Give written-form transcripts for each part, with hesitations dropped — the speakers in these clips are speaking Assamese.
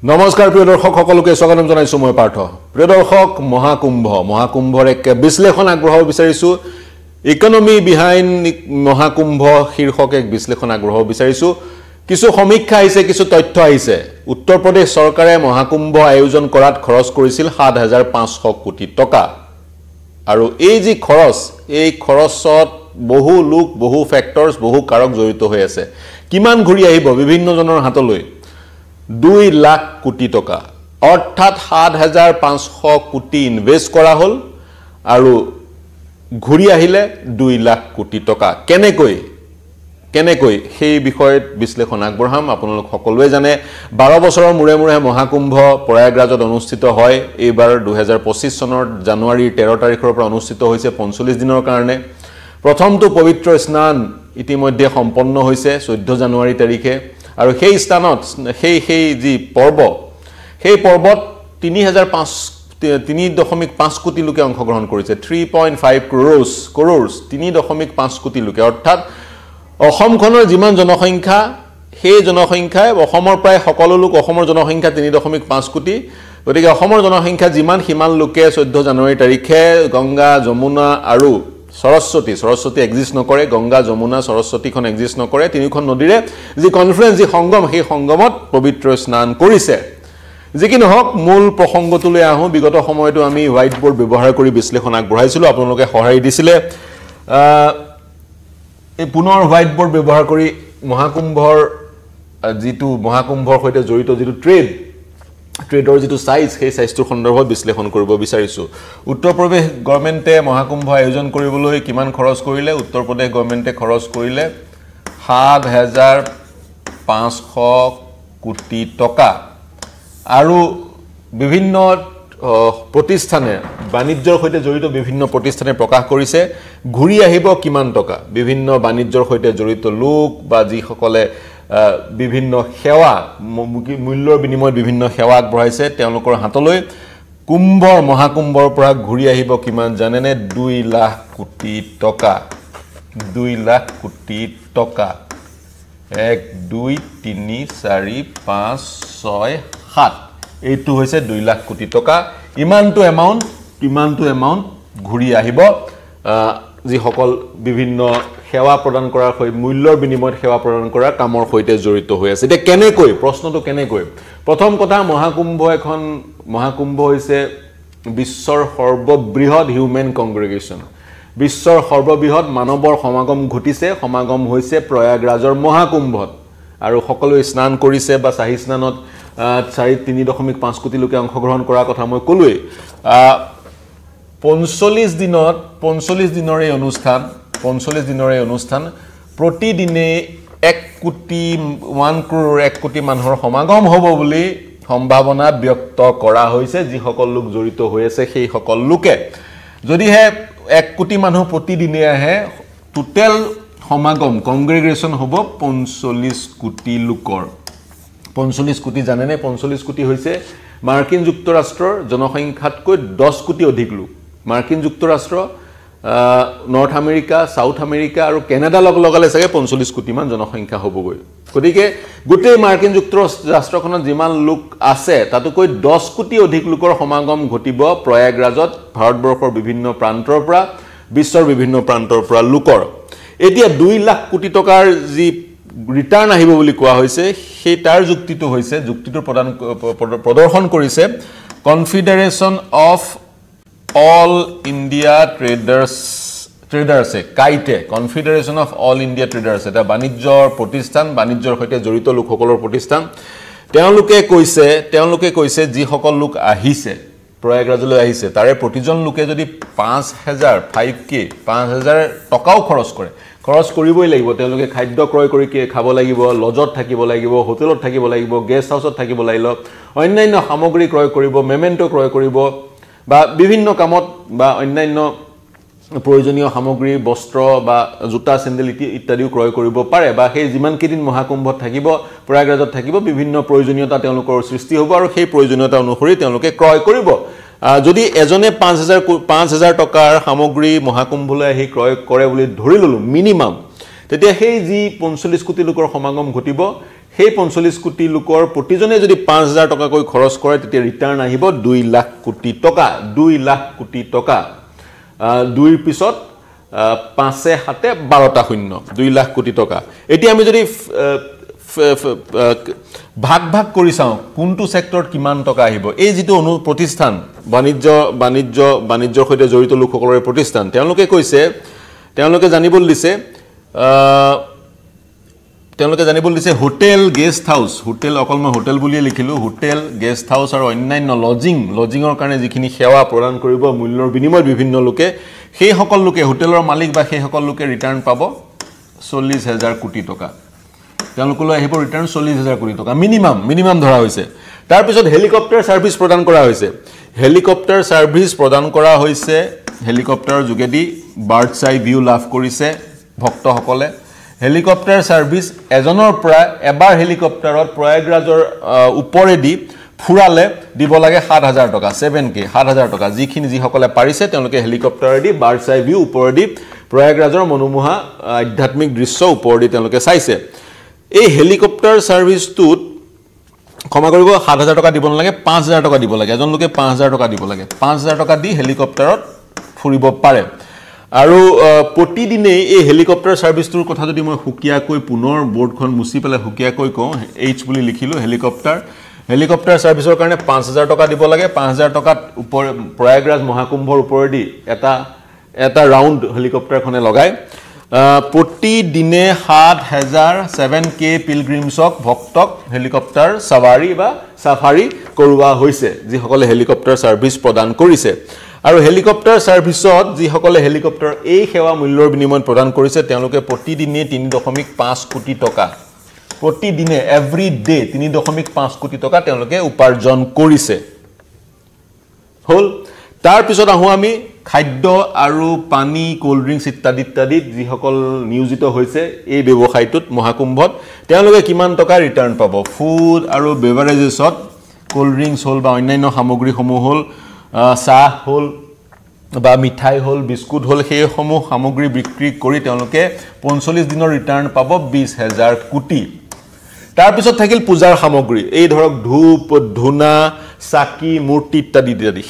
নমস্কাৰ প্ৰিয় দৰ্শক সকলোকে স্বাগতম জনাইছো মই পাৰ্থ প্ৰিয় দৰ্শক মহাকুম্ভৰ এক বিশ্লেষণ আগবঢ়াব বিচাৰিছো ইকোনমি বিহাইণ্ড মহাকুম্ভ শীৰ্ষক এক বিশ্লেষণ আগবঢ়াব বিচাৰিছো কিছু সমীক্ষা আহিছে কিছু তথ্য আহিছে উত্তৰ প্ৰদেশ চৰকাৰে মহাকুম্ভ আয়োজন কৰাত খৰচ কৰিছিল ৭৫০০ কোটি টকা আৰু এই যি খৰচ এই খৰচত বহু লোক বহু ফ্যাক্টৰছ বহু কাৰক জড়িত হৈ আছে কিমান ঘূৰি আহিব বিভিন্ন জনৰ হাতলৈ 2 লাখ কোটি টকা অৰ্থাৎ ৭৫০০ কোটি ইনভেস্ট কৰা হল আৰু ঘূৰি আহিলে 2 লাখ কোটি টকা কেনেকৈ সেই বিষয়ত বিশ্লেষণ আগবঢ়াম আপোনালোক সকলোৱে জানে 12 বছৰৰ মূৰে মহাকুম্ভ প্ৰয়াগৰাজত অনুষ্ঠিত হয় এইবাৰ 2025 চনৰ জানুৱাৰী 13 তাৰিখৰ পৰা অনুষ্ঠিত হৈছে 45 দিনৰ কাৰণে প্ৰথমটো পবিত্ৰ স্নান ইতিমধ্যে সম্পন্ন হৈছে 14 জানুৱাৰী তাৰিখে আৰু সেই স্থানত সেই যি পৰ্ব সেই পৰ্বত 3.5 কোটি লোকে অংশগ্ৰহণ কৰিছে 3.5 crores 3.5 কোটি লোকে অৰ্থাৎ অসমখনৰ যিমান জনসংখ্যা সেই জনসংখ্যাই অসমৰ প্ৰায় সকলো লোক অসমৰ জনসংখ্যা 3.5 কোটি গতিকে অসমৰ জনসংখ্যা যিমান হিমান লোকে 14 জানুৱাৰী তাৰিখে গংগা যমুনা আৰু সৰস্বতী এক্সিষ্ট নকৰে গংগা যমুনা সৰস্বতীখন এক্সিষ্ট নকৰে তিনিখন নদীৰে যি কনফাৰেন্স যি সংগম সেই সংগমত পবিত্ৰ স্নান কৰিছে যি কি নহওক মূল প্ৰসংগটোলৈ আহো বিগত সময়তো আমি হোৱাইট বোৰ্ড ব্যৱহাৰ কৰি বিশ্লেষণ আগবঢ়াইছিলো আপোনালোকে সহায় দিছিলে এই পুনৰ হোৱাইট বোৰ্ড ব্যৱহাৰ কৰি মহাকুম্ভৰ সৈতে জড়িত যিটো ট্ৰেডৰ যিটো সাইজ সেই সাইজটোৰ সন্দৰ্ভত বিশ্লেষণ কৰিব বিচাৰিছো উত্তৰ প্ৰদেশ গৱৰ্ণমেণ্টে মহাকুম্ভ আয়োজন কৰিবলৈ কিমান খৰচ কৰিলে উত্তৰ প্ৰদেশ গৱৰ্ণমেণ্টে খৰচ কৰিলে ৭৫০০ কোটি টকা আৰু বিভিন্ন প্ৰতিষ্ঠানে বাণিজ্যৰ সৈতে জড়িত বিভিন্ন প্ৰতিষ্ঠানে প্ৰকাশ কৰিছে ঘূৰি আহিব কিমান টকা বিভিন্ন বাণিজ্যৰ সৈতে জড়িত লোক বা যিসকলে বিভিন্ন সেৱা মূল্যৰ বিনিময়ত বিভিন্ন সেৱা আগবঢ়াইছে তেওঁলোকৰ হাতলৈ মহাকুম্ভৰ পৰা ঘূৰি আহিব কিমান জানেনে 2 লাখ কোটি টকা 2 লাখ কোটি টকা 1 2 3 4 5 6 7 এইটো হৈছে 2 লাখ কোটি টকা ইমানটো এমাউন্ট ঘূৰি আহিব যিসকল বিভিন্ন সেৱা প্ৰদান কৰাৰ মূল্যৰ বিনিময়ত সেৱা প্ৰদান কৰাৰ কামৰ সৈতে জড়িত হৈ আছে এটা কেনেকৈ প্ৰশ্নটো কেনেকৈ প্ৰথম কথা মহাকুম্ভ হৈছে বিশ্বৰ সৰ্ববৃহৎ হিউম্যান কংগ্ৰিগেশ্যন বিশ্বৰ সৰ্ববৃহৎ মানৱৰ সমাগম হৈছে প্ৰয়াগৰাজৰ মহাকুম্ভত আৰু সকলোৱে স্নান কৰিছে বা চাহি স্নানত 3.5 কোটি লোকে অংশগ্ৰহণ কৰাৰ কথা মই কলোৱে 45 দিনৰ এই অনুষ্ঠান প্ৰতিদিনে 1 কোটি মানুহৰ সমাগম হ'ব বুলি সম্ভাৱনা ব্যক্ত কৰা হৈছে যিসকল লোক জড়িত হৈ আছে সেই সকল লোকে যদিহে 1 কোটি মানুহ প্ৰতিদিনে আহে টোটেল সমাগম কংগ্ৰিগেশ্যন হ'ব 45 কোটি লোকৰ 45 কোটি জানেনে 45 কোটি হৈছে মাৰ্কিন যুক্তৰাষ্ট্ৰৰ জনসংখ্যাতকৈ 10 কোটি অধিক লোক মাৰ্কিন যুক্তৰাষ্ট্ৰ নৰ্থ আমেৰিকা সাউথ আমেৰিকা আৰু কানাডা লগালে চাগে 45 কোটি মান জনসংখ্যা হ'বগৈ গতিকে গোটেই মাৰ্কিন যুক্তৰাষ্ট্ৰখনত যিমান লোক আছে তাতকৈ 10 কোটি অধিক লোকৰ সমাগম ঘটিব প্ৰয়াগৰাজত ভাৰতবৰ্ষৰ বিভিন্ন প্ৰান্তৰ পৰা বিশ্বৰ বিভিন্ন প্ৰান্তৰ পৰা লোকৰ এতিয়া 2 লাখ কোটি টকাৰ যি ৰিটাৰ্ণ আহিব বুলি কোৱা হৈছে সেই তাৰ যুক্তিটো প্ৰদৰ্শন কৰিছে কনফেডাৰেচন অফ অল ইণ্ডিয়া ট্ৰেডাৰ্ছে কাইটে confederation of all India traders এটা বাণিজ্যৰ প্ৰতিষ্ঠান বাণিজ্যৰ সৈতে জড়িত লোকসকলৰ প্ৰতিষ্ঠান তেওঁলোকে কৈছে যিসকল লোক আহিছে প্ৰয়াগৰাজলৈ আহিছে তাৰে প্ৰতিজন লোকে যদি 5,000 টকাও খৰচ কৰিবই লাগিব তেওঁলোকে খাদ্য ক্ৰয় কৰি খাব লাগিব লজত থাকিব লাগিব হোটেলত থাকিব লাগিব গেষ্ট হাউচত থাকিব লাগিব অন্যান্য সামগ্ৰী ক্ৰয় কৰিব মেমেন্টো ক্ৰয় কৰিব বা বিভিন্ন কামত বা অন্যান্য প্ৰয়োজনীয় সামগ্ৰী বস্ত্ৰ বা জোতা চেন্ডেল ইত্যাদিও ক্ৰয় কৰিব পাৰে বা সেই যিমান কেইদিন মহাকুম্ভত থাকিব প্ৰয়াগৰাজত থাকিব বিভিন্ন প্ৰয়োজনীয়তা তেওঁলোকৰ সৃষ্টি হ'ব আৰু সেই প্ৰয়োজনীয়তা অনুসৰি তেওঁলোকে ক্ৰয় কৰিব যদি এজনে 5,000 টকাৰ সামগ্ৰী মহাকুম্ভলৈ আহি ক্ৰয় কৰে বুলি ধৰি ললো মিনিমাম তেতিয়া সেই যি 45 কোটি লোকৰ সমাগম ঘটিব সেই 45 কোটি লোকৰ প্ৰতিজনে যদি 5000 টকাকৈ খৰচ কৰে তেতিয়া ৰিটাৰ্ণ আহিব 2 লাখ কোটি টকা 2 লাখ কোটি টকা 2 ৰ পিছত 5 7 12টা শূন্য 2 লাখ কোটি টকা এতিয়া আমি যদি ভাগ ভাগ কৰি চাও কোনটো সেক্টৰত কিমান টকা আহিব এই যেটো প্ৰতিষ্ঠান বাণিজ্যৰ সৈতে জড়িত লোকসকলৰ প্ৰতিষ্ঠান তেওঁলোকে কৈছে তেওঁলোকে জানিবল দিছে হোটেল গেষ্ট হাউস হোটেল অকল মই হোটেল বুলিয়ে লিখিলো হোটেল গেষ্ট হাউস আৰু অন্যান্য লজিংৰ কাৰণে যিখিনি সেৱা প্ৰদান কৰিব মূল্যৰ বিনিময়ত বিভিন্ন লোকে সেই সকল লোকে হোটেলৰ মালিক বা সেই সকল লোকে ৰিটাৰ্ণ পাব 40000 কোটি টকা তেওঁলোকলৈ আহিব ৰিটাৰ্ণ 40000 কোটি টকা মিনিমাম ধৰা হৈছে তাৰ পিছত হেলিকপ্টাৰ সাৰ্ভিস প্ৰদান কৰা হৈছে হেলিকপ্টাৰৰ যোগেদি বাৰ্ডছ আই ভিউ লাভ কৰিছে ভক্তসকলে হেলিকপ্টাৰ সাৰ্ভিস এজনৰ পৰা এবাৰ হেলিকপ্টাৰত প্ৰয়াগৰাজৰ ওপৰেদি ফুৰালে দিব লাগে 7000 টকা 7k 7000 টকা যিসকলে পাৰিছে তেওঁলোকে হেলিকপ্টাৰেদি বাৰ্ডছ আই ভিউ ওপৰেদি প্ৰয়াগৰাজৰ মনোমোহা আধ্যাত্মিক দৃশ্য ওপৰেদি তেওঁলোকে চাইছে এই হেলিকপ্টাৰ সাৰ্ভিসটোত ক্ষমা কৰিব 7000 টকা দিব নালাগে 5000 টকা দিব লাগে এজন লোকে 5000 টকা দিব লাগে 5000 টকা দি হেলিকপ্টাৰত ফুৰিব পাৰে আৰু প্ৰতিদিনে এই হেলিকপ্টাৰ সাৰ্ভিসটোৰ কথা যদি মই হুকিয়াকৈ পুনৰ বোৰ্ডখন মুছি পেলাই হুকিয়াকৈ কওঁ এইচ বুলি লিখিলো হেলিকপ্টাৰ সাৰ্ভিসৰ কাৰণে 5000 টকা দিব লাগে 5000 টকাত ওপৰ প্ৰয়াগৰাজ মহাকুম্ভৰ ওপৰেদি এটা ৰাউন্ড হেলিকপ্টাৰখনে লগায় প্ৰতিদিনে 7k পিলগ্ৰিমছক ভক্তক হেলিকপ্টাৰ সাফাৰী কৰোৱা হৈছে যিসকলে হেলিকপ্টাৰ সাৰ্ভিস প্ৰদান কৰিছে আৰু হেলিকপ্টাৰ সাৰ্ভিসত যিসকলে হেলিকপ্টাৰ এই সেৱা মূল্যৰ বিনিময়ত প্ৰদান কৰিছে তেওঁলোকে প্ৰতিদিনে 3.5 কোটি টকা প্ৰতিদিনে এভৰি ডে 3.5 কোটি টকা তেওঁলোকে উপাৰ্জন কৰিছে হল তাৰ পিছত আহো আমি খাদ্য আৰু পানী কোল্ড ড্ৰিংকস ইত্যাদি যিসকল নিয়োজিত হৈছে এই ব্যৱসায়টোত মহাকুম্ভত তেওঁলোকে কিমান টকা ৰিটাৰ্ণ পাব ফুড আৰু বেভাৰেজেছত কোল্ড ড্ৰিংকস হল বা অন্যান্য সামগ্ৰীসমূহ হল চাহ হল বা মিঠাই হল বিস্কুট হল সেই সমূহ সামগ্ৰী বিক্ৰী কৰি তেওঁলোকে 45 দিনৰ ৰিটাৰ্ণ পাব 20000 কোটি তাৰ পিছত থাকিল পূজাৰ সামগ্ৰী এই ধৰক ধূপ ধুনা চাকি মূৰ্তি ইত্যাদি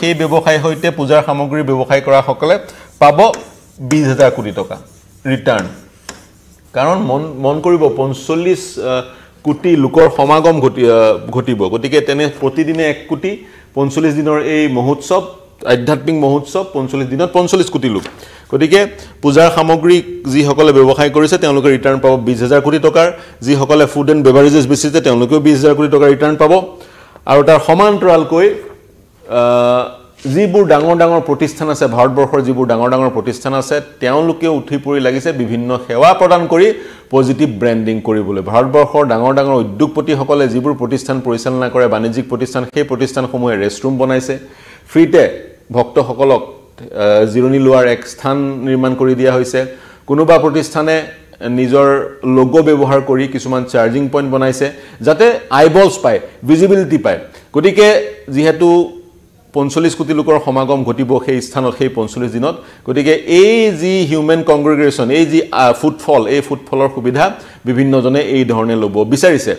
সেই ব্যৱসায় হৈতে পূজাৰ সামগ্ৰী ব্যৱসায় কৰা সকলে পাব 20000 কোটি টকা ৰিটাৰ্ণ কাৰণ মন কৰিব 45 কোটি লোকৰ সমাগম ঘটিব গতিকে তেনে প্ৰতিদিনে 1 কোটি 45 দিনৰ এই মহোৎসৱ আধ্যাত্মিক মহোৎসৱ 45 দিনত 45 কোটি লোক গতিকে পূজাৰ সামগ্ৰী যি সকলে ব্যৱসায় কৰিছে তেওঁলোকে ৰিটাৰ্ণ পাব 20000 কোটি টকাৰ যি সকলে ফুড এণ্ড বেভাৰেজেছ বেচিছে তেওঁলোকেও 20000 কোটি টকা ৰিটাৰ্ণ পাব আৰু তাৰ সমান্তৰালকৈ যিবোৰ ডাঙৰ প্ৰতিষ্ঠান আছে ভাৰতবৰ্ষৰ যিবোৰ ডাঙৰ প্ৰতিষ্ঠান আছে তেওঁলোকে উঠি পৰি লাগিছে বিভিন্ন সেৱা প্ৰদান কৰি পজিটিভ ব্ৰেন্ডিং কৰিবলৈ ভাৰতবৰ্ষৰ ডাঙৰ উদ্যোগপতিসকলে যিবোৰ প্ৰতিষ্ঠান পৰিচালনা কৰে বাণিজ্যিক প্ৰতিষ্ঠান সেই প্ৰতিষ্ঠানসমূহে ৰেষ্টৰুম বনাইছে ফ্ৰীতে ভক্তসকলক জিৰণি লোৱাৰ এক স্থান নিৰ্মাণ কৰি দিয়া হৈছে কোনোবা প্ৰতিষ্ঠানে নিজৰ লোগো ব্যৱহাৰ কৰি কিছুমান চাৰ্জিং পইণ্ট বনাইছে যাতে আইবলছ পায় ভিজিবিলিটি পায় গতিকে যেহেতু 45 কোটি লোকৰ সমাগম ঘটিব সেই স্থানত সেই 45 দিনত গতিকে এই যি হিউম্যান কংগ্ৰিগেশ্যন এই যি ফুটফলৰ সুবিধা বিভিন্নজনে এই ধৰণে লব বিচাৰিছে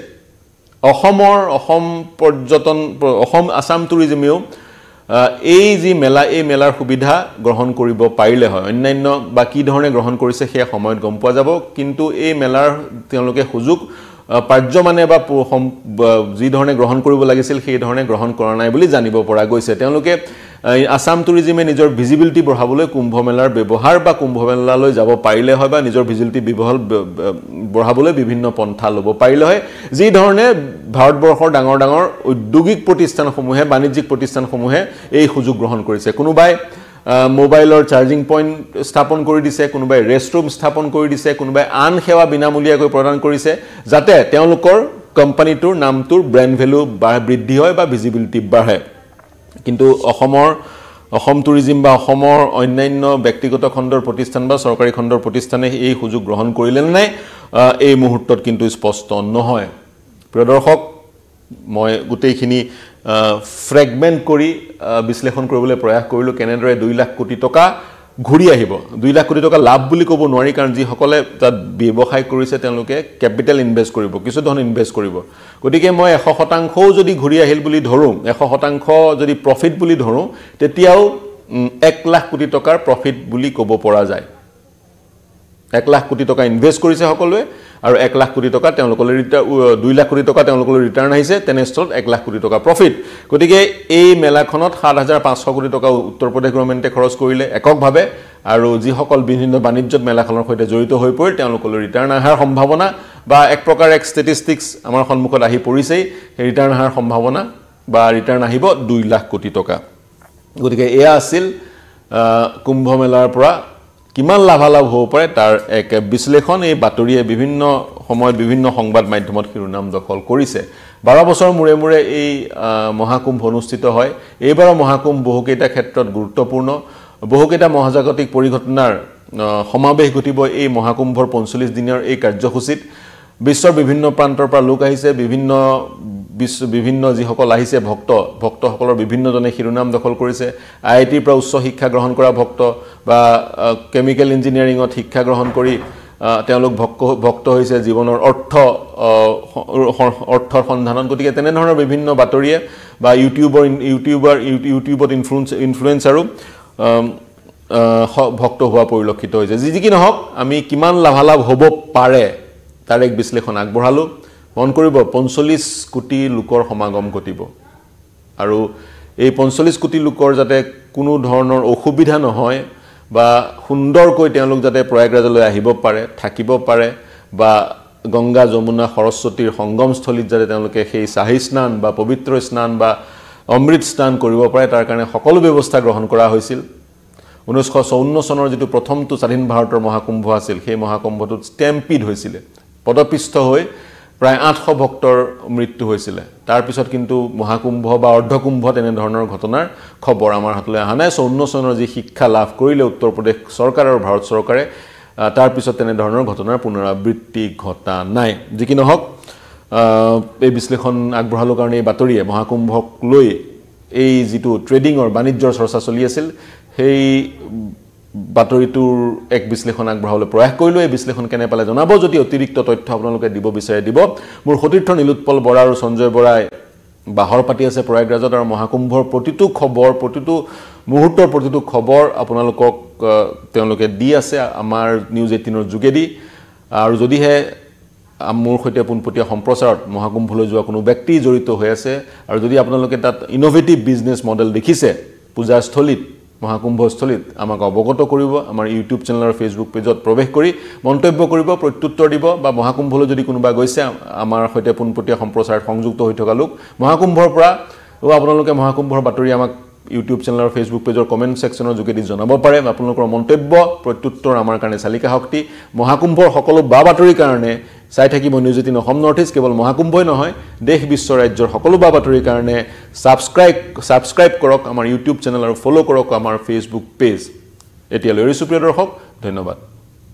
অসম আসাম টুৰিজমেও এই যি মেলা এই মেলাৰ সুবিধা গ্ৰহণ কৰিব পাৰিলে হয় অন্যান্য বা কি ধৰণে গ্ৰহণ কৰিছে সেই সময়ত গম পোৱা যাব কিন্তু এই মেলাৰ তেওঁলোকে সুযোগ পাৰ্যমানে বা যি ধৰণে গ্ৰহণ কৰিব লাগিছিল সেই ধৰণে গ্ৰহণ কৰা নাই বুলি জানিব পৰা গৈছে তেওঁলোকে আসাম টুৰিজমে নিজৰ ভিজিবিলিটি বঢ়াবলৈ কুম্ভ মেলাৰ ব্যৱহাৰ বা কুম্ভ মেলালৈ যাব পাৰিলে হয় বা নিজৰ ভিজিবিলিটি বঢ়াবলৈ বিভিন্ন পন্থা ল'ব পাৰিলে হয় যি ধৰণে ভাৰতবৰ্ষৰ ডাঙৰ উদ্যোগিক প্ৰতিষ্ঠানসমূহে বাণিজ্যিক প্ৰতিষ্ঠানসমূহে এই সুযোগ গ্ৰহণ কৰিছে কোনোবাই মোবাইলৰ চাৰ্জিং পইণ্ট স্থাপন কৰি দিছে কোনোবাই ৰেষ্টৰুম স্থাপন কৰি দিছে কোনোবাই আন সেৱা বিনামূলীয়াকৈ প্ৰদান কৰিছে যাতে তেওঁলোকৰ কোম্পানীটোৰ নামটোৰ ব্ৰেণ্ড ভ্যালু বৃদ্ধি হয় বা ভিজিবিলিটি বাঢ়ে কিন্তু অসম টুৰিজম বা অসমৰ অন্যান্য ব্যক্তিগত খণ্ডৰ প্ৰতিষ্ঠান বা চৰকাৰী খণ্ডৰ প্ৰতিষ্ঠানে এই সুযোগ গ্ৰহণ কৰিলে নাই এই মুহূৰ্তত কিন্তু স্পষ্ট নহয় প্ৰিয় দৰ্শক মই গোটেইখিনি ফ্ৰেগমেন্ট কৰি বিশ্লেষণ কৰিবলৈ প্ৰয়াস কৰিলো কেনেদৰে 2 লাখ কোটি টকা ঘূৰি আহিব 2 লাখ কোটি টকা লাভ বুলি ক'ব নোৱাৰি কাৰণ যিসকলে তাত ব্যৱসায় কৰিছে তেওঁলোকে কেপিটেল ইনভেষ্ট কৰিব কিছু ধন ইনভেষ্ট কৰিব গতিকে মই 100% যদি ঘূৰি আহিল বুলি ধৰো 100% যদি প্ৰফিট বুলি ধৰো তেতিয়াও 1 লাখ কোটি টকাৰ প্ৰফিট বুলি ক'ব পৰা যায় 1 লাখ কোটি টকা ইনভেষ্ট কৰিছে সকলোৱে আৰু 1 লাখ কোটি টকা তেওঁলোকলৈ 2 লাখ কোটি টকা তেওঁলোকলৈ ৰিটাৰ্ণ আহিছে তেনেস্থলত 1 লাখ কোটি টকা প্ৰফিট গতিকে এই মেলাখনত 7500 কোটি টকা উত্তৰ প্ৰদেশ গভৰ্ণমেণ্টে খৰচ কৰিলে এককভাৱে আৰু যিসকল বিভিন্ন বাণিজ্যত মেলাখনৰ সৈতে জড়িত হৈ পৰিল তেওঁলোকলৈ ৰিটাৰ্ণ আহাৰ সম্ভাৱনা বা এক প্ৰকাৰ এক ষ্টেটিষ্টিক্স আমাৰ সন্মুখত আহি পৰিছেই ৰিটাৰ্ণ আহাৰ সম্ভাৱনা বা ৰিটাৰ্ণ আহিব 2 লাখ কোটি টকা গতিকে এয়া আছিল কুম্ভ মেলাৰ পৰা কিমান লাভালাভ হ'ব পাৰে তাৰ এক বিশ্লেষণ এই বাতৰিয়ে বিভিন্ন সময়ত বিভিন্ন সংবাদ মাধ্যমত শিৰোনাম দখল কৰিছে 12 বছৰ মূৰে মূৰে এই মহাকুম্ভ অনুষ্ঠিত হয় এইবাৰৰ মহাকুম্ভ বহুকেইটা ক্ষেত্ৰত গুৰুত্বপূৰ্ণ বহুকেইটা মহাজাগতিক পৰিঘটনাৰ সমাবেশ ঘটিব এই মহাকুম্ভৰ 45 দিনৰ এই কাৰ্যসূচীত বিশ্বৰ বিভিন্ন প্ৰান্তৰ পৰা লোক আহিছে বিভিন্ন যিসকল আহিছে ভক্তসকলৰ বিভিন্নজনে শিৰোনাম দখল কৰিছে আইআইটিৰ পৰা উচ্চ শিক্ষা গ্ৰহণ কৰা ভক্ত বা কেমিকেল ইঞ্জিনিয়াৰিঙত শিক্ষা গ্ৰহণ কৰি তেওঁলোক ভক্ত হৈছে জীৱনৰ অৰ্থৰ সন্ধানত গতিকে তেনে ধৰণৰ বিভিন্ন বাতৰিয়ে বা ইউটিউবত ইনফ্লুৱেঞ্চাৰো ভক্ত হোৱা পৰিলক্ষিত হৈছে যি কি নহওক আমি কিমান লাভালাভ হ'ব পাৰে তাৰ এক বিশ্লেষণ আগবঢ়ালো মন কৰিব 45 কোটি লোকৰ সমাগম ঘটিব আৰু এই 45 কোটি লোকৰ যাতে কোনো ধৰণৰ অসুবিধা নহয় বা সুন্দৰকৈ তেওঁলোক যাতে প্ৰয়াগৰাজলৈ আহিব পাৰে থাকিব পাৰে বা গংগা যমুনা সৰস্বতীৰ সংগমস্থলীত যাতে তেওঁলোকে সেই শাহী স্নান বা পবিত্ৰ স্নান বা অমৃত স্নান কৰিব পাৰে তাৰ কাৰণে সকলো ব্যৱস্থা গ্ৰহণ কৰা হৈছিল 1954 চনৰ যেটো প্ৰথমটো স্বাধীন ভাৰতৰ মহাকুম্ভ আছিল সেই মহাকুম্ভটোত ষ্টেম্পিড হৈছিল পদপিষ্ঠ হৈ প্ৰায় 800 ভক্তৰ মৃত্যু হৈছিল তাৰ পিছত কিন্তু মহাকুম্ভ বা অৰ্ধকুম্ভ তেনে ধৰণৰ ঘটনাৰ খবৰ আমাৰ হাতলৈ আহা নাই 54 চনৰ যি শিক্ষা লাভ কৰিলে উত্তৰ প্ৰদেশ চৰকাৰ আৰু ভাৰত চৰকাৰে তাৰ পিছত তেনে ধৰণৰ ঘটনাৰ পুনৰাবৃত্তি ঘটা নাই যি কি নহওক এই বিশ্লেষণ আগবঢ়ালো কাৰণে এই বাতৰিয়ে মহাকুম্ভক লৈ এই যেটো ট্ৰেডিংৰ বাণিজ্যৰ চৰ্চা চলি আছিল সেই বাতৰিটোৰ এক বিশ্লেষণ আগবঢ়াবলৈ প্ৰয়াস কৰিলো এই বিশ্লেষণ কেনে পালে জনাব যদি অতিৰিক্ত তথ্য আপোনালোকে দিব বিচাৰে দিব মোৰ সতীৰ্থ নীলোৎপল বৰা আৰু সঞ্জয় বৰাই বাহৰ পাতি আছে প্ৰয়াগৰাজত আৰু মহাকুম্ভৰ প্ৰতিটো খবৰ প্ৰতিটো মুহূৰ্তৰ প্ৰতিটো খবৰ আপোনালোকক তেওঁলোকে দি আছে আমাৰ নিউজ 18ৰ যোগেদি আৰু যদিহে মোৰ সৈতে পোনপটীয়া সম্প্ৰচাৰত মহাকুম্ভলৈ যোৱা কোনো ব্যক্তি জড়িত হৈ আছে আৰু যদি আপোনালোকে তাত ইনোভেটিভ বিজনেছ মডেল দেখিছে পূজাস্থলীত মহাকুম্ভস্থলীত আমাক অৱগত কৰিব আমাৰ ইউটিউব চেনেল আৰু ফেচবুক পেজত প্ৰৱেশ কৰি মন্তব্য কৰিব প্ৰত্যুত্তৰ দিব বা মহাকুম্ভলৈ যদি কোনোবা গৈছে আমাৰ সৈতে পোনপটীয়া সম্প্ৰচাৰত সংযুক্ত হৈ থকা লোক মহাকুম্ভৰ পৰা আপোনালোকে মহাকুম্ভৰ বাতৰি আমাক ইউটিউব চেনেল আৰু ফেচবুক পেজৰ কমেন্ট সেকশনৰ যোগেদি জনাব পাৰে আপোনালোকৰ মন্তব্য প্ৰত্যুত্তৰ আমাৰ কাৰণে চালিকা শক্তি মহাকুম্ভৰ সকলো বাতৰিৰ কাৰণে চাই থাকিব নিউজ 18 অসম নৰ্থ ইষ্ট কেৱল মহাকুম্ভই নহয় দেশ বিশ্ব ৰাজ্যৰ সকলো বাতৰিৰ কাৰণে সাবস্ক্ৰাইব কৰক আমাৰ ইউটিউব চেনেল আৰু ফলো কৰক আমাৰ ফেচবুক পেজ এতিয়ালৈ এৰিছো প্ৰিয় দৰ্শক ধন্যবাদ